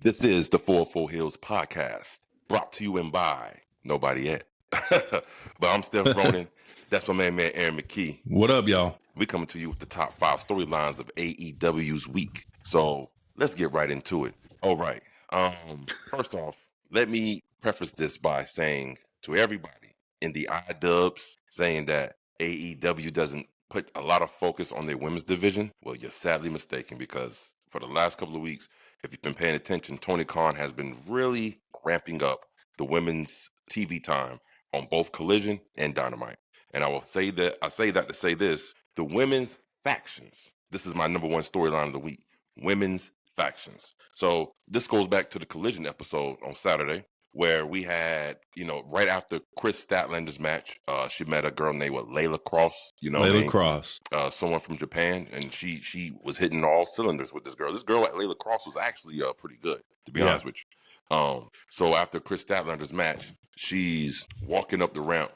This is the 404 HEELZ podcast, brought to you and by nobody yet. But I'm Steph Ronin. That's my man Aaron McKee. What up, y'all? We coming to you with the top 5 storylines of AEW's week. So let's get right into it. All right. First off, let me preface this by saying to everybody in the iDubbbz saying that AEW doesn't put a lot of focus on their women's division. Well, you're sadly mistaken, because for the last couple of weeks, if you've been paying attention, Tony Khan has been really ramping up the women's TV time on both Collision and Dynamite. And I say that to say this: the women's factions. This is my number one storyline of the week: women's factions. So this goes back to the Collision episode on Saturday, where we had, right after Chris Statlander's match, she met a girl named Layla Cross. Layla Cross, someone from Japan, and she was hitting all cylinders with this girl. This girl at Layla Cross was actually pretty good, to be honest with you. So after Chris Statlander's match, she's walking up the ramp.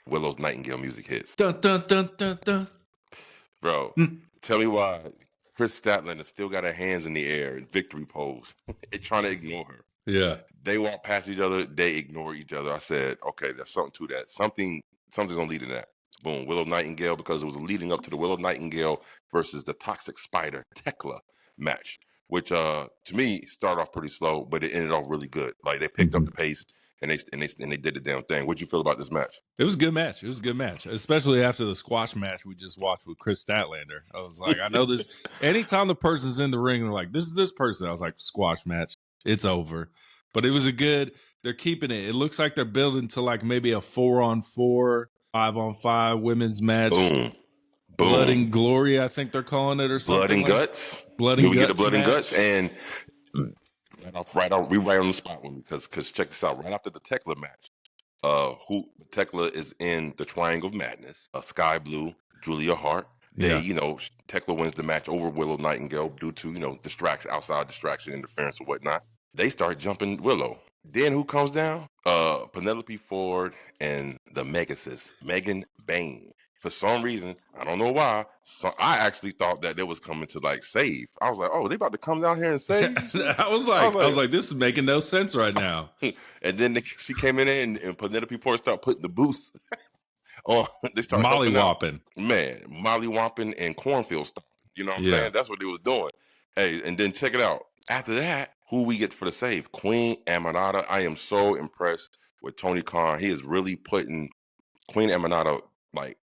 Willow's Nightingale music hits. Dun, dun, dun, dun, dun. Bro, tell me why Chris Statlander still got her hands in the air in victory pose, trying to ignore her. Yeah. They walk past each other. They ignore each other. I said, okay, there's something to that. Something's gonna lead to that. Boom, Willow Nightingale, because it was leading up to the Willow Nightingale versus the Toxic Spider Tekla match, which to me started off pretty slow, but it ended off really good. Like, they picked up the pace and they did the damn thing. What'd you feel about this match? It was a good match. Especially after the squash match we just watched with Chris Statlander. I was like, I know this. Anytime the person's in the ring, they're like, this is this person. I was like, squash match, it's over. But it was they're keeping it. It looks like they're building to like maybe a 4-on-4, 5-on-5 women's match. Boom. Blood and Glory, I think they're calling it, or something. Blood and Guts. Blood and Guts. We get the Blood match. and Guts, and right on the spot with me, because check this out. Right after the Tekla match, Tekla is in the Triangle of Madness. Sky Blue, Julia Hart. Tekla wins the match over Willow Nightingale due to outside distraction, interference, or whatnot. They start jumping Willow. Then who comes down? Penelope Ford and the Megasis, Megan Bain. For some reason, I don't know why, I actually thought that they was coming to like save. I was like, oh, they about to come down here and save? I was like, this is making no sense right now. And then she came in and Penelope Ford started putting the boost on. They started molly-whopping. Man, molly-whopping and cornfield stuff. You know what I'm saying? That's what they was doing. Hey, and then check it out. After that, who we get for the save? Queen Aminata. I am so impressed with Tony Khan. He is really putting Queen Aminata, like,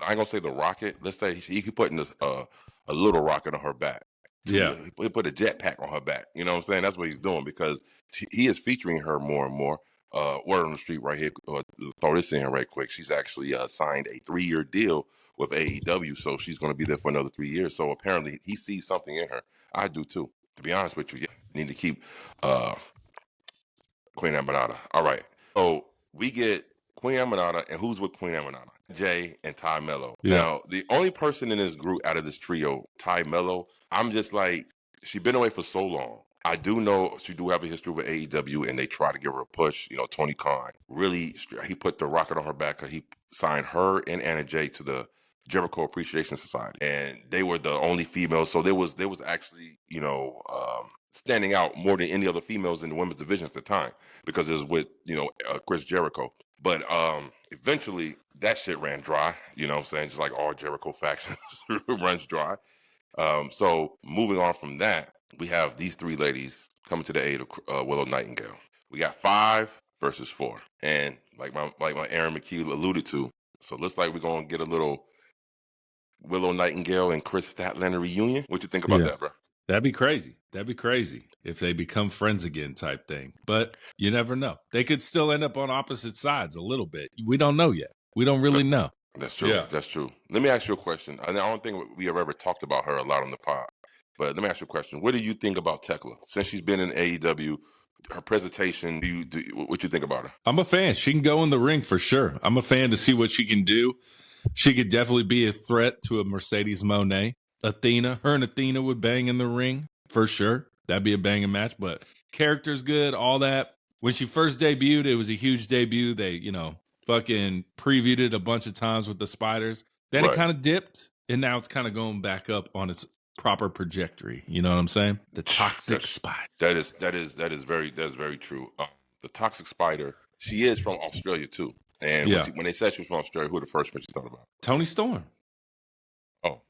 I ain't gonna say the rocket. Let's say he putting a little rocket on her back. Yeah, he put a jetpack on her back. You know what I'm saying? That's what he's doing, because he is featuring her more and more. Word on the street right here. Throw this in right quick. She's actually signed a 3-year deal with AEW, so she's going to be there for another 3 years. So apparently he sees something in her. I do too. To be honest with you, need to keep Queen Aminata. All right. So we get Queen Aminata, and who's with Queen Aminata? Jay and Ty Mello. Yeah. Now, the only person in this group out of this trio, Ty Mello, I'm just like, she's been away for so long. I do know she do have a history with AEW, and they try to give her a push. Tony Khan really, he put the rocket on her back, because he signed her and Anna Jay to the Jericho Appreciation Society, and they were the only females. So there was actually, standing out more than any other females in the women's division at the time, because it was with, Chris Jericho. But eventually that shit ran dry, you know what I'm saying? Just like all Jericho factions runs dry. So moving on from that, we have these 3 ladies coming to the aid of Willow Nightingale. We got 5 versus 4. And like my Aaron McKee alluded to, so it looks like we're going to get a little Willow Nightingale and Chris Statlander reunion. What you think about that, bro? That'd be crazy. If they become friends again type thing. But you never know. They could still end up on opposite sides a little bit. We don't know yet. We don't really know. That's true. Yeah. That's true. Let me ask you a question. I don't think we have ever talked about her a lot on the pod, but let me ask you a question. What do you think about Tekla? Since she's been in AEW, her presentation, what you think about her? I'm a fan. She can go in the ring for sure. I'm a fan to see what she can do. She could definitely be a threat to a Mercedes Moné. Athena, her and Athena would bang in the ring for sure. That'd be a banging match, but character's good, all that. When she first debuted, it was a huge debut. They, fucking previewed it a bunch of times with the spiders. Then it kind of dipped, and now it's kind of going back up on its proper trajectory. You know what I'm saying? The toxic spider. That is very true. The toxic spider. She is from Australia too. And when they said she was from Australia, who the first one you thought about? Toni Storm.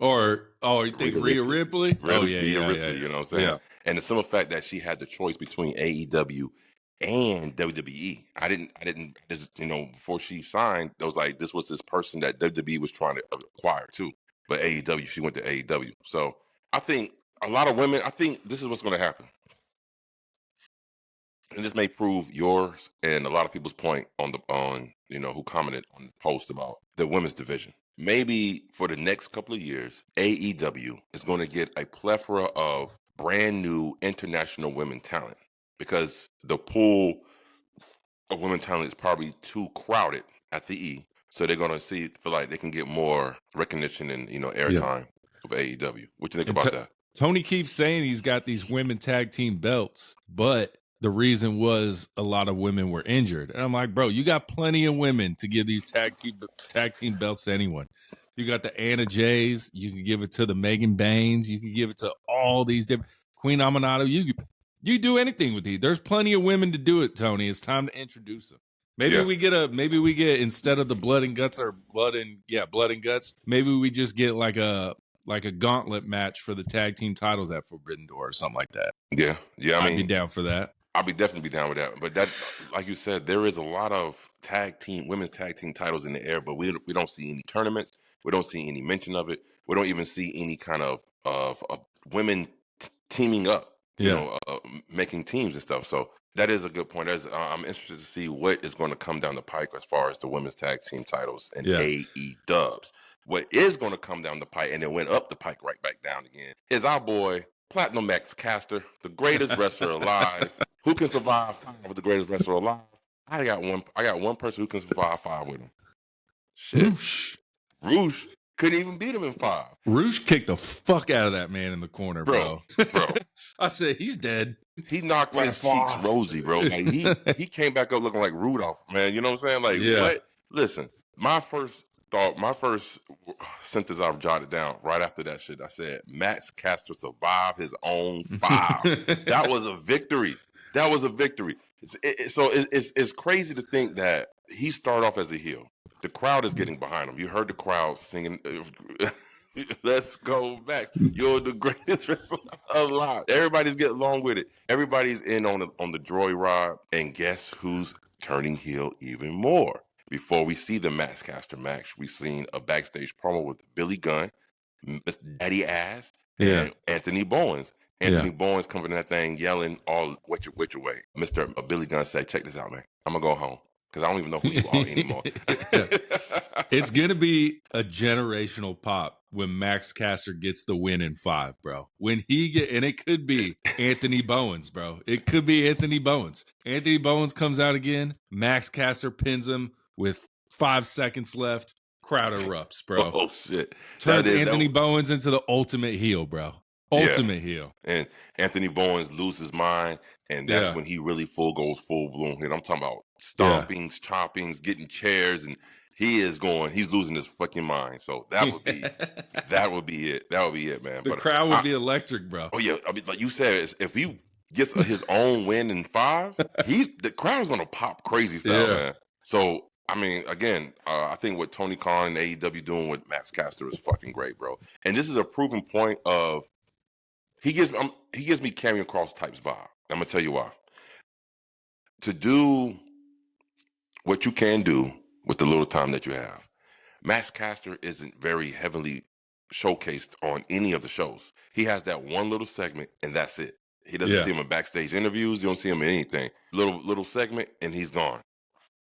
Oh, you think Rhea Ripley? Rhea Ripley. You know what I'm saying? Yeah. And the simple fact that she had the choice between AEW and WWE. I didn't before she signed, it was like this was this person that WWE was trying to acquire too. But AEW, she went to AEW. So I think a lot of women, I think this is what's going to happen. And this may prove yours and a lot of people's point on who commented on the post about the women's division. Maybe for the next couple of years, AEW is going to get a plethora of brand new international women talent because the pool of women talent is probably too crowded at the E. So they're going to feel like they can get more recognition and airtime of AEW. What do you think about that? Tony keeps saying he's got these women tag team belts, but the reason was a lot of women were injured. And I'm like, bro, you got plenty of women to give these tag team belts to anyone. You got the Anna Jays. You can give it to the Megan Baines. You can give it to all these different Queen Amanado. You do anything with these. There's plenty of women to do it, Tony. It's time to introduce them. Maybe we get instead of the blood and guts. Maybe we just get like a gauntlet match for the tag team titles at Forbidden Door or something like that. Yeah. I'd be down for that. I'll definitely be down with that. But that, like you said, there is a lot of women's tag team titles in the air, but we don't see any tournaments. We don't see any mention of it. We don't even see any kind of women teaming up, making teams and stuff. So that is a good point. I'm interested to see what is going to come down the pike as far as the women's tag team titles and AEW. What is going to come down the pike, and it went up the pike right back down again, is our boy Platinum Max Caster, the greatest wrestler alive. Who can survive 5 with the greatest wrestler alive? I got one person who can survive 5 with him. Shit. Roosh couldn't even beat him in 5. Roosh kicked the fuck out of that man in the corner, bro. I said he's dead. He knocked his cheeks rosy, bro. Like he came back up looking like Rudolph, man. You know what I'm saying? Like, what? Listen, my first sentence I've jotted down right after that shit, I said, Max Caster survived his own 5. That was a victory. It's crazy to think that he started off as a heel. The crowd is getting behind him. You heard the crowd singing, let's go, Max. You're the greatest wrestler alive. Everybody's getting along with it. Everybody's in on the joy ride. And guess who's turning heel even more? Before we see the Max Caster match, we've seen a backstage promo with Billy Gunn, Mr. Daddy Ass, and Anthony Bowens. Anthony Bowens coming in that thing yelling all which way. Mr. Billy Gunn said, check this out, man. I'm going to go home because I don't even know who you are anymore. It's going to be a generational pop when Max Caster gets the win in 5, bro. And it could be Anthony Bowens, bro. It could be Anthony Bowens. Anthony Bowens comes out again. Max Caster pins him with 5 seconds left. Crowd erupts, bro. Oh, shit. Turns Anthony Bowens into the ultimate heel, bro. Ultimate heel. And Anthony Bowens loses his mind, and that's when he really goes full bloom. And I'm talking about stompings, choppings, getting chairs, and he's losing his fucking mind. So that would be it. That would be it, man. The crowd would be electric, bro. Oh yeah, I mean, like you said, if he gets his own win in 5, the crowd is gonna pop crazy style, man. So I mean, again, I think what Tony Khan and AEW doing with Max Caster is fucking great, bro. And this is a proven point of he gives me Karrion Kross types vibe. I'm gonna tell you why. To do what you can do with the little time that you have, Max Caster isn't very heavily showcased on any of the shows. He has that one little segment, and that's it. He doesn't see him in backstage interviews. You don't see him in anything. Little segment, and he's gone.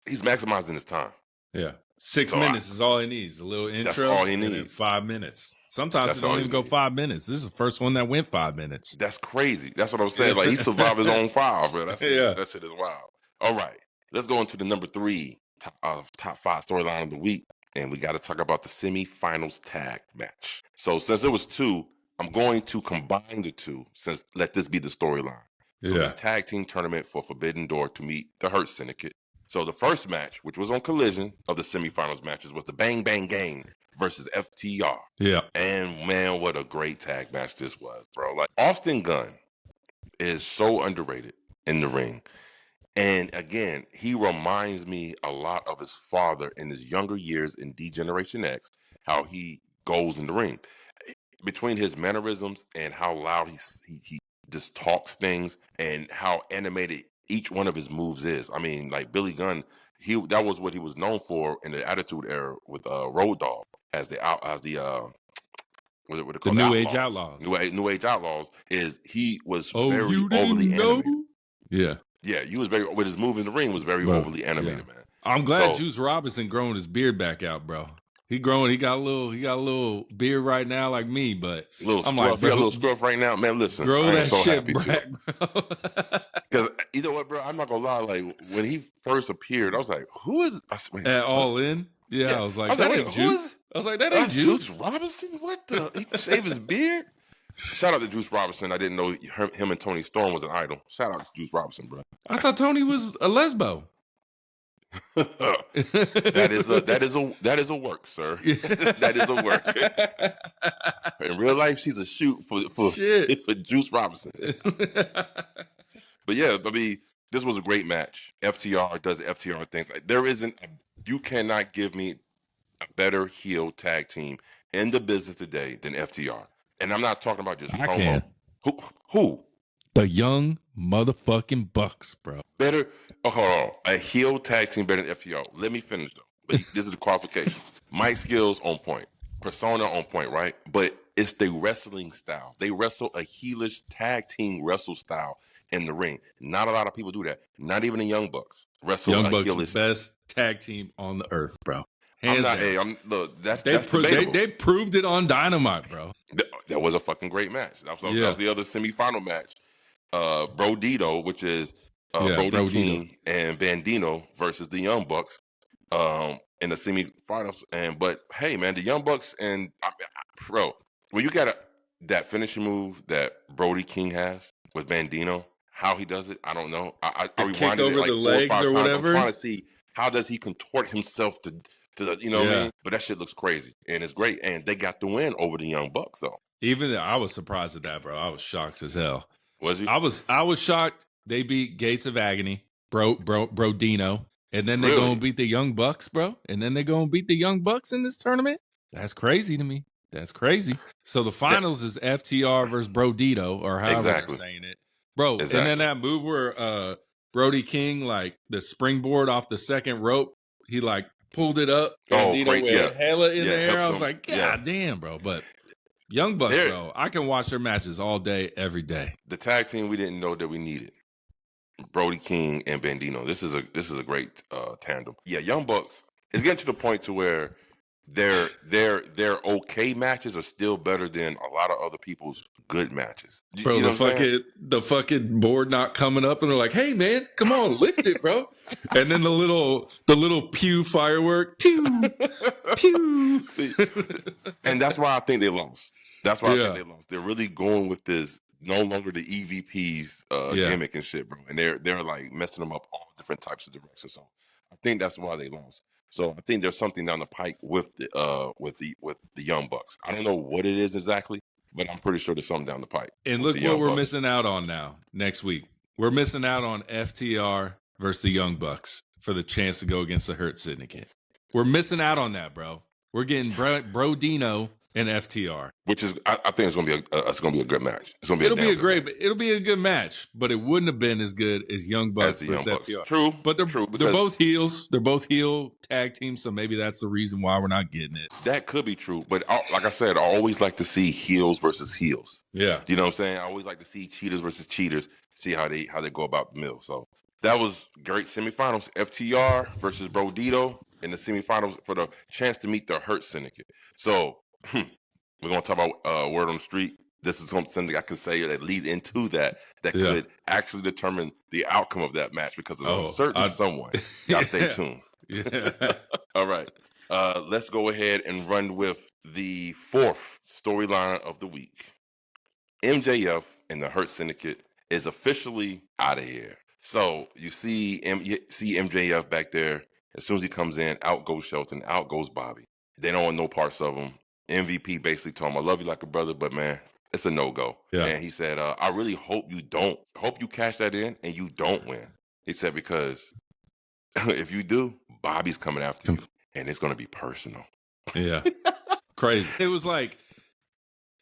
He's maximizing his time. Yeah. 6 minutes is all he needs. A little intro. That's all he needs. 5 minutes. Sometimes it don't even go 5 minutes. This is the first one that went 5 minutes. That's crazy. That's what I'm saying. Like, he survived his own 5, man. That shit is wild. All right. Let's go into the number 3 top 5 storyline of the week. And we got to talk about the semifinals tag match. So since it was 2, I'm going to combine the 2 since let this be the storyline. So it's tag team tournament for Forbidden Door to meet the Hurt Syndicate. So the first match, which was on Collision of the semifinals matches, was the Bang Bang Gang versus FTR. Yeah. And man, what a great tag match this was, bro. Like, Austin Gunn is so underrated in the ring. And again, he reminds me a lot of his father in his younger years in D-Generation X, how he goes in the ring. Between his mannerisms and how loud he just talks things and how animated each one of his moves is. I mean, like Billy Gunn, that was what he was known for in the Attitude Era with Road Dogg as the what they call New Age Outlaws. New Age Outlaws is he was very you overly didn't know? animated. Yeah. Yeah, he was very with his move in the ring was very overly animated, man. I'm glad So- Juice Robinson growing his beard back out, bro. He growing. He got a little beard right now, like me. But Little I'm scruff, like, bro, you got a little scruff right now, man. Listen, grow I am that so shit happy back, too. bro. Because you know what, bro? I'm not gonna lie. Like when he first appeared, I was like, "Who is?" I swear, At All In, yeah, I was like, that ain't wait, Juice. I was like, that ain't that's Juice. Robinson. What the? He can shave his beard. Shout out to Juice Robinson. I didn't know him and Tony Storm was an idol. Shout out to Juice Robinson, bro. I thought Tony was a lesbo. that is a work, sir. That is a work. In real life, she's a shoot for Juice Robinson. But yeah, I mean, this was a great match. FTR does FTR things. You cannot give me a better heel tag team in the business today than FTR. And I'm not talking about just I promo. can. Who? The young motherfucking Bucks, bro. Better. Oh, hold on. A heel tag team better than FTR. Let me finish though. But this is the qualification. Mic skills on point. Persona on point, right? But it's the wrestling style. They wrestle a heelish tag team wrestle style in the ring. Not a lot of people do that. Not even the Young Bucks wrestle Young a Bucks, heelish. best tag team on the earth, bro. I'm Hands not. down. Hey, look. That's debatable. They proved it on Dynamite, bro. That was a fucking great match. That was the other semifinal match. Brodito, which is Brody King and Bandino versus the Young Bucks in the semifinals. But hey, man, the Young Bucks and bro, when you got that finishing move that Brody King has with Bandino, how he does it, I don't know. I rewinded it like 4 or 5 times. Whatever. I'm trying to see how does he contort himself to you know what I mean? But that shit looks crazy and it's great. And they got the win over the Young Bucks, though. Even I was surprised at that, bro. I was shocked as hell. Was you? I was shocked they beat Gates of Agony, Brodino, and then they go and beat the Young Bucks, bro. And then they go and beat the Young Bucks in this tournament. That's crazy to me. That's crazy. So the finals is FTR versus Brodito, or however they're saying it, bro. Exactly. And then that move where Brody King, like the springboard off the second rope, he like pulled it up. Bandito with hella in the air. I was like, God damn, bro. But Young Bucks, bro, I can watch their matches all day, every day. The tag team we didn't know that we needed. Brody King and Bandino. This is a great tandem. Yeah, Young Bucks is getting to the point to where their okay matches are still better than a lot of other people's good matches. Bro, the fucking board not coming up, and they're like, "Hey man, come on, lift it, bro." And then the little pew firework, pew, pew. See, and that's why I think they lost. That's why I think they lost. They're really going with this no longer the EVP's gimmick and shit, bro. And they're like messing them up all different types of directions. So I think that's why they lost. So I think there's something down the pike with the Young Bucks. I don't know what it is exactly, but I'm pretty sure there's something down the pike. And look what we're missing out on now. Next week, we're missing out on FTR versus the Young Bucks for the chance to go against the Hurt Syndicate. We're missing out on that, bro. We're getting Brodino and FTR, which is I think it's gonna be a good match. It'll be a good match, but it wouldn't have been as good as Young Bucks versus FTR. True, but they're both heels. They're both heel tag teams, so maybe that's the reason why we're not getting it. That could be true, but like I said, I always like to see heels versus heels. Yeah, you know what I'm saying. I always like to see cheaters versus cheaters. See how they go about the mill. So that was great semifinals. FTR versus Brodito in the semifinals for the chance to meet the Hurt Syndicate. So. We're going to talk about word on the street. This is something I can say that leads into that could actually determine the outcome of that match because of a certain someone. Y'all stay tuned. Yeah. All right. Let's go ahead and run with the fourth storyline of the week. MJF and the Hurt Syndicate is officially out of here. So you see MJF back there. As soon as he comes in, out goes Shelton, out goes Bobby. They don't want no parts of him. MVP basically told him, I love you like a brother, but man, it's a no-go. Yeah. And he said, I really hope you cash that in and you don't win. He said, because if you do, Bobby's coming after you and it's going to be personal. Yeah. Crazy. It was like,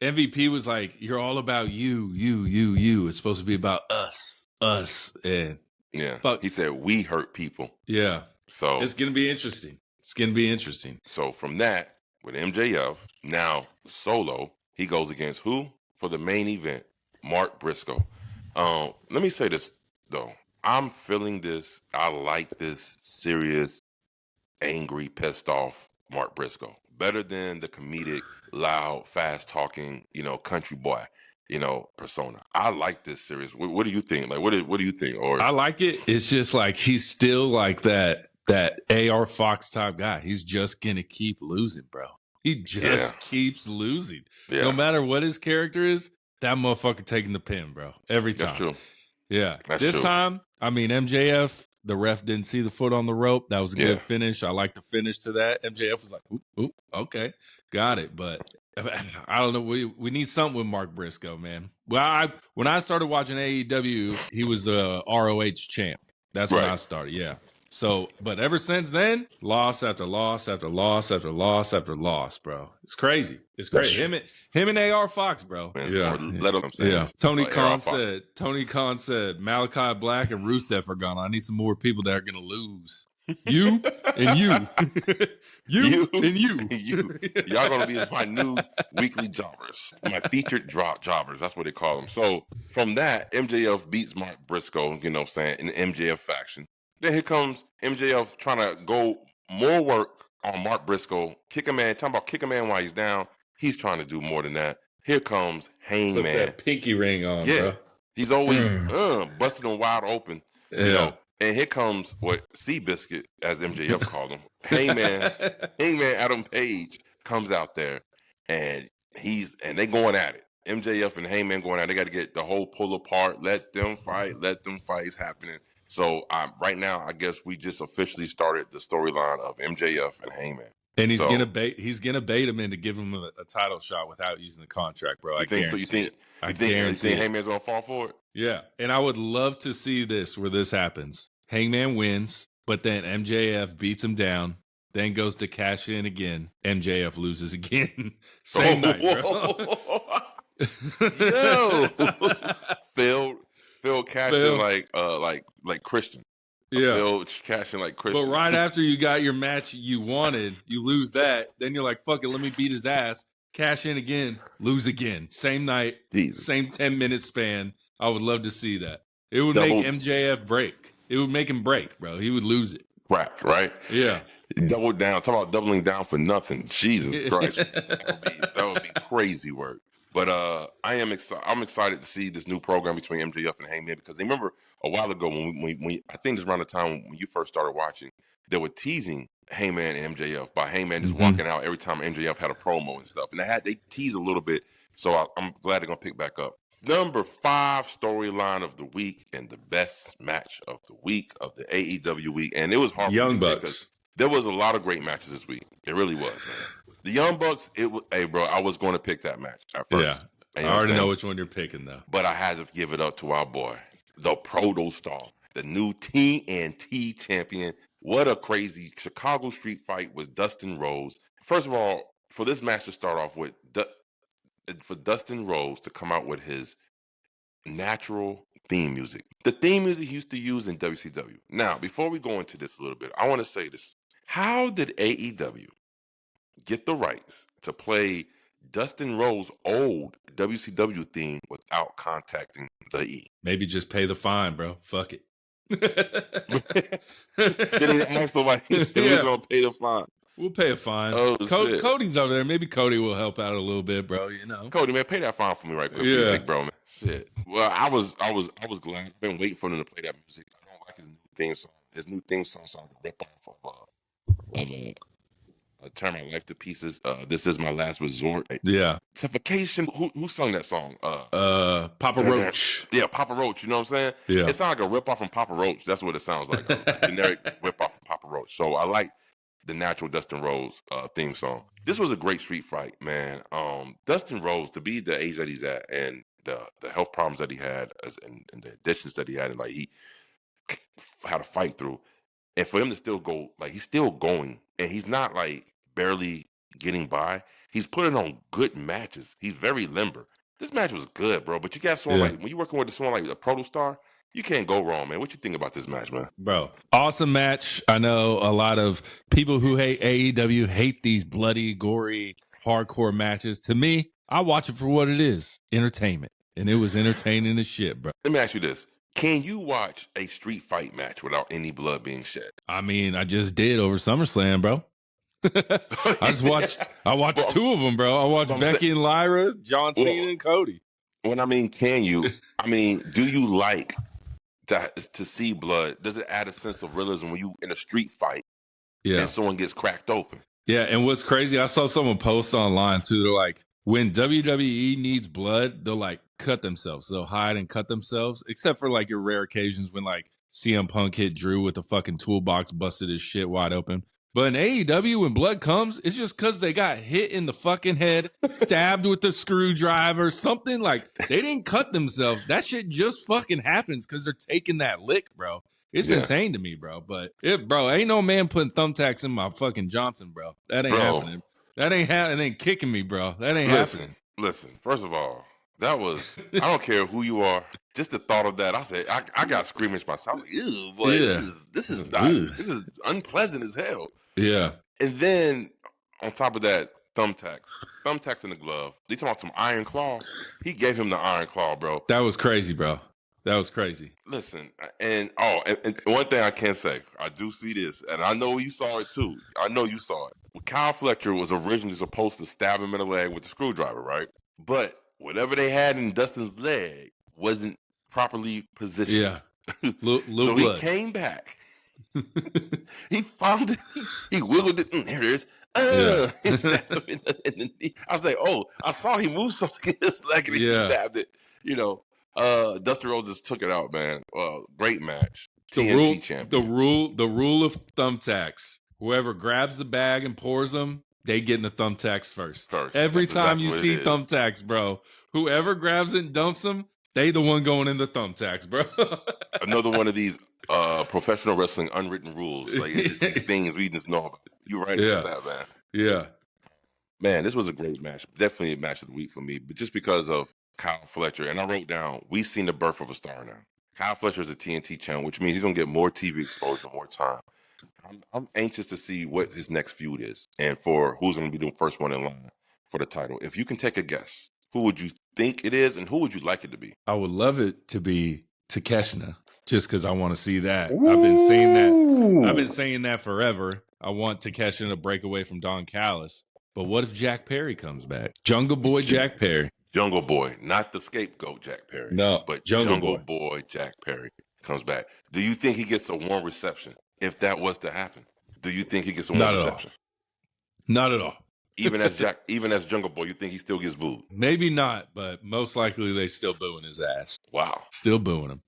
MVP was like, you're all about you. It's supposed to be about us. And yeah, fuck. He said, we hurt people. Yeah. So it's going to be interesting. So from that, with MJF, now solo, he goes against who for the main event? Mark Briscoe. Let me say this, though. I'm feeling this. I like this serious, angry, pissed off Mark Briscoe. Better than the comedic, loud, fast-talking, country boy, persona. I like this serious. What do you think? Like, what do you think? Or I like it. It's just like he's still like that AR Fox type guy. He's just gonna keep losing, bro. He just keeps losing. Yeah. No matter what his character is, that motherfucker taking the pin, bro. Every time. That's true. Yeah. That's this true. time, I mean, MJF, the ref didn't see the foot on the rope. That was a good finish. I like the finish to that. MJF was like, oop, okay, got it. But I don't know. We need something with Mark Briscoe, man. Well, when I started watching AEW, he was the ROH champ. That's when I started. Yeah. So, but ever since then, loss after loss after loss after loss after loss, bro. It's crazy. It's crazy. Him and AR Fox, bro. Yeah. Let him say. Yeah. Tony Khan said Malachi Black and Rusev are gone. I need some more people that are gonna lose. You and you. you and you. Y'all gonna be my new weekly jobbers. My featured jobbers. That's what they call them. So from that, MJF beats Mark Briscoe, in the MJF faction. Then here comes MJF trying to go more work on Mark Briscoe. Talking about kick a man while he's down. He's trying to do more than that. Here comes Hangman. Put that pinky ring on, bro. He's always busting them wide open. And here comes Seabiscuit, as MJF called him. Hangman Adam Page comes out there, and they going at it. MJF and Hangman going at it. They got to get the whole pull apart. Let them fight. It's happening. So right now, I guess we just officially started the storyline of MJF and Hangman. And he's gonna bait him into giving him a title shot without using the contract, bro. I guarantee. You think Hangman's gonna fall for it? Yeah, and I would love to see where this happens. Hangman wins, but then MJF beats him down, then goes to cash in again. MJF loses again. Same night, bro. Yo, Phil cashing like Christian. Yeah. Phil cashing like Christian. But right after you got your match you wanted, you lose that. Then you're like, fuck it, let me beat his ass. Cash in again, lose again. Same night, same 10-minute span. I would love to see that. It would make MJF break. It would make him break, bro. He would lose it. Right? Yeah. Double down. Talk about doubling down for nothing. Jesus Christ. that would be crazy work. But I'm excited to see this new program between MJF and Hangman, because I remember a while ago when I think it's around the time when you first started watching, they were teasing Hangman and MJF by Hangman just walking out every time MJF had a promo and stuff, and they teased a little bit. So I'm glad they're gonna pick back up. Number 5 storyline of the week and the best match of the week of the AEW week, and it was hard. Young Bucks. There was a lot of great matches this week. It really was, man. The Young Bucks, hey, bro, I was going to pick that match at first. Yeah, I already know which one you're picking, though. But I had to give it up to our boy, the Proto Star, the new TNT champion. What a crazy Chicago street fight with Dustin Rhodes. First of all, for this match to start off with, for Dustin Rhodes to come out with his natural theme music. The theme music he used to use in WCW. Now, before we go into this a little bit, I want to say this. How did AEW get the rights to play Dustin Rhodes' old WCW theme without contacting the E? Maybe just pay the fine, bro. Fuck it. They didn't ask somebody. We're going to pay the fine. We'll pay a fine. Oh, shit. Cody's over there. Maybe Cody will help out a little bit, bro. Cody, man, pay that fine for me right quick, big bro, man. Shit. Well, I was glad. I've been waiting for them to play that music. I don't like his new theme song. His new theme song sounds like a rip off of Turn My Life to Pieces. This Is My Last Resort. Yeah. Suffocation. Who sung that song? Papa Roach. Yeah, Papa Roach. You know what I'm saying? Yeah. It sounds like a rip off from Papa Roach. That's what it sounds like. A generic rip off from Papa Roach. So I like the natural Dustin Rhodes theme song. This was a great street fight, man. Dustin Rhodes, to be the age that he's at and the health problems that he had and the additions that he had, and like he had to fight through, and for him to still go, like he's still going, and he's not like barely getting by. He's putting on good matches. He's very limber. This match was good, bro. But you got someone like when you're working with someone like a Proto Star, you can't go wrong, man. What you think about this match, man? Bro, awesome match. I know a lot of people who hate AEW hate these bloody, gory, hardcore matches. To me, I watch it for what it is, entertainment. And it was entertaining as shit, bro. Let me ask you this. Can you watch a street fight match without any blood being shed? I mean, I just did over SummerSlam, bro. I watched two of them, bro. I watched Becky and Lyra, John Cena and Cody. When I mean, can you? I mean, do you like to see blood? Does it add a sense of realism when you in a street fight and someone gets cracked open? Yeah, and what's crazy, I saw someone post online too. They're like, when WWE needs blood, they'll like cut themselves. They'll hide and cut themselves, except for like your rare occasions when like CM Punk hit Drew with the fucking toolbox, busted his shit wide open. But in AEW, when blood comes, it's just because they got hit in the fucking head, stabbed with a screwdriver, something like they didn't cut themselves. That shit just fucking happens because they're taking that lick, bro. It's insane to me, bro. But bro, ain't no man putting thumbtacks in my fucking Johnson, bro. That ain't happening. That ain't happening. It ain't kicking me, bro. That ain't happening. Listen, first of all, that was, I don't care who you are. Just the thought of that, I said, I got squeamish myself. Like, ew, boy, this is unpleasant as hell. Yeah. And then on top of that, thumbtacks in the glove. They talking about some iron claw. He gave him the iron claw, bro. That was crazy, bro. That was crazy. Listen, and one thing I can say, I do see this, and I know you saw it too. I know you saw it. Kyle Fletcher was originally supposed to stab him in the leg with a screwdriver, right? But whatever they had in Dustin's leg wasn't properly positioned. Yeah. So blood. He came back. He found it. He wiggled it. There it is. I was like, oh, I saw he moved something in his leg and he just stabbed it. You know, Dustin Rhodes just took it out, man. Great match. TNT champion. The rule of thumbtacks. Whoever grabs the bag and pours them, they get in the thumbtacks first. Every time you see thumbtacks, bro, whoever grabs it and dumps them, they the one going in the thumbtacks, bro. Another one of these professional wrestling unwritten rules. Like it's just these things we just know about. You're right about that, man. Yeah. Man, this was a great match. Definitely a match of the week for me. But just because of Kyle Fletcher, and I wrote down, we've seen the birth of a star now. Kyle Fletcher is a TNT channel, which means he's going to get more TV exposure, more time. I'm anxious to see what his next feud is and for who's going to be the first one in line for the title. If you can take a guess, who would you think it is and who would you like it to be? I would love it to be Takeshita just because I want to see that. I've been saying that forever. I want Takeshita to break away from Don Callis. But what if Jack Perry comes back? Jungle Boy Jack Perry. Jungle Boy, not the scapegoat Jack Perry. No, but Jungle Boy Jack Perry comes back. Do you think he gets a warm reception if that was to happen? Do you think he gets a warm reception? Not at all. Even as Jungle Boy, you think he still gets booed? Maybe not, but most likely they still booing his ass. Wow. Still booing him.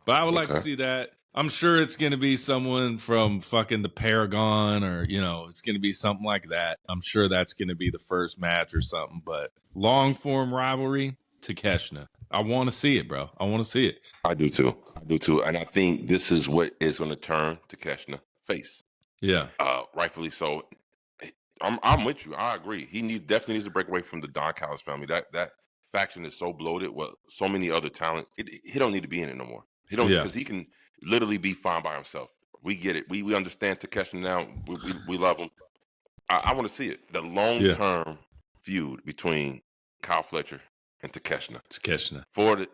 But I would like to see that. I'm sure it's going to be someone from fucking the Paragon or, it's going to be something like that. I'm sure that's going to be the first match or something. But long form rivalry, Takeshita. I want to see it, bro. I want to see it. I do too. And I think this is what is going to turn Takeshita face. Yeah. Rightfully so. I'm with you. I agree. He definitely needs to break away from the Don Callis family. That faction is so bloated with so many other talents. He don't need to be in it no more. He don't, because he can literally be fine by himself. We get it. We understand Takeshita now. We love him. I want to see it. The long-term feud between Kyle Fletcher and Takeshita.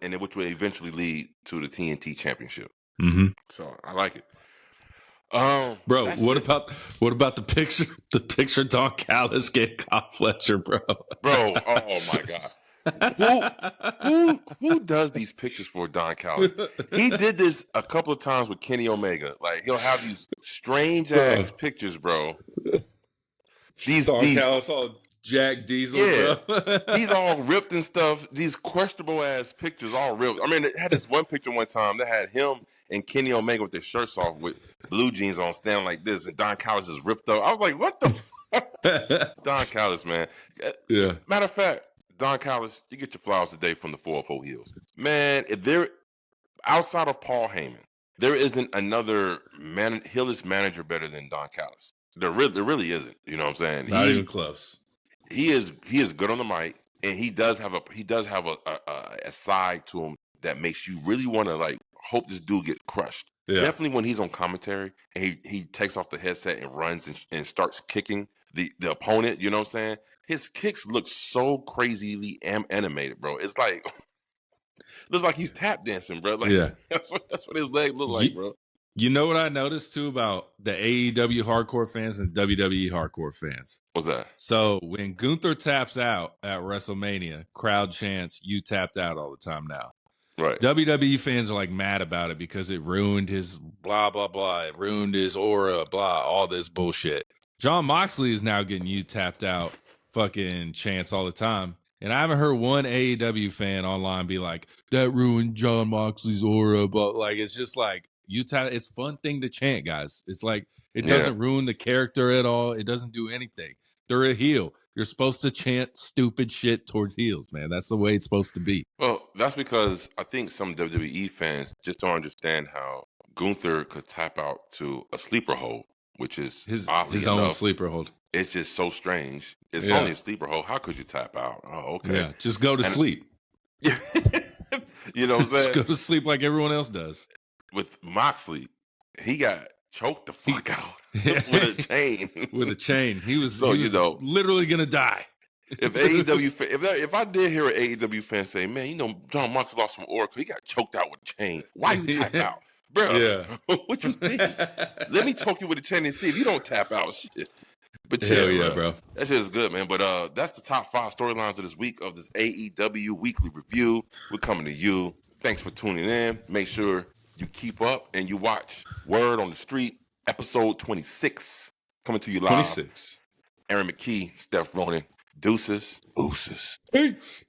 And which will eventually lead to the TNT championship. Mm-hmm. So I like it. Bro, what about the picture Don Callis gave Kyle Fletcher, bro? Bro, oh my God. Who does these pictures for Don Callis? He did this a couple of times with Kenny Omega. Like he'll have these strange ass pictures, bro. Don Callis all Jack Diesel, bro. He's all ripped and stuff. These questionable ass pictures, all ripped. I mean, it had this one picture one time that had him and Kenny Omega with their shirts off with blue jeans on, standing like this, and Don Callis is ripped up. I was like, what the fuck? Don Callis, man. Yeah. Matter of fact, Don Callis, you get your flowers today from the 404 Heels. Man, if there, outside of Paul Heyman, there isn't another Heelish manager better than Don Callis. There really isn't. You know what I'm saying? Not even close. He is good on the mic, and he does have a side to him that makes you really want to like hope this dude get crushed. Yeah. Definitely when he's on commentary and he takes off the headset and runs and starts kicking the opponent. You know what I'm saying? His kicks look so crazily animated, bro. It's like looks like he's tap dancing, bro. Like, yeah, that's what his legs look like, bro. You know what I noticed too about the AEW hardcore fans and WWE hardcore fans? What's that? So when Gunther taps out at WrestleMania, crowd chants, "You tapped out" all the time now. Right. WWE fans are like mad about it because it ruined his blah, blah, blah. It ruined his aura, blah, all this bullshit. Jon Moxley is now getting "You tapped out" fucking chants all the time. And I haven't heard one AEW fan online be like, that ruined Jon Moxley's aura. But like, it's just like, it's a fun thing to chant, guys. It's like, it doesn't ruin the character at all. It doesn't do anything. They're a heel. You're supposed to chant stupid shit towards heels, man. That's the way it's supposed to be. Well, that's because I think some WWE fans just don't understand how Gunther could tap out to a sleeper hold, which is his enough, own sleeper hold. It's just so strange. It's only a sleeper hold. How could you tap out? Oh, okay. Yeah, just go to sleep. You know what I'm saying? Just go to sleep like everyone else does. With Moxley, he got choked the fuck out with a chain. With a chain. He was literally going to die. If AEW, if I did hear an AEW fan say, man, you know, Jon Moxley lost from Oracle, he got choked out with a chain. Why you tap out? Bro, what you think? Let me choke you with a chain and see if you don't tap out. Shit. But yeah, bro. That shit is good, man. But that's the top 5 storylines of this week of this AEW weekly review. We're coming to you. Thanks for tuning in. Make sure you keep up and you watch Word on the Street, episode 26. Coming to you live. 26. Aaron McKee, Steph Ronin. Deuces. Peace.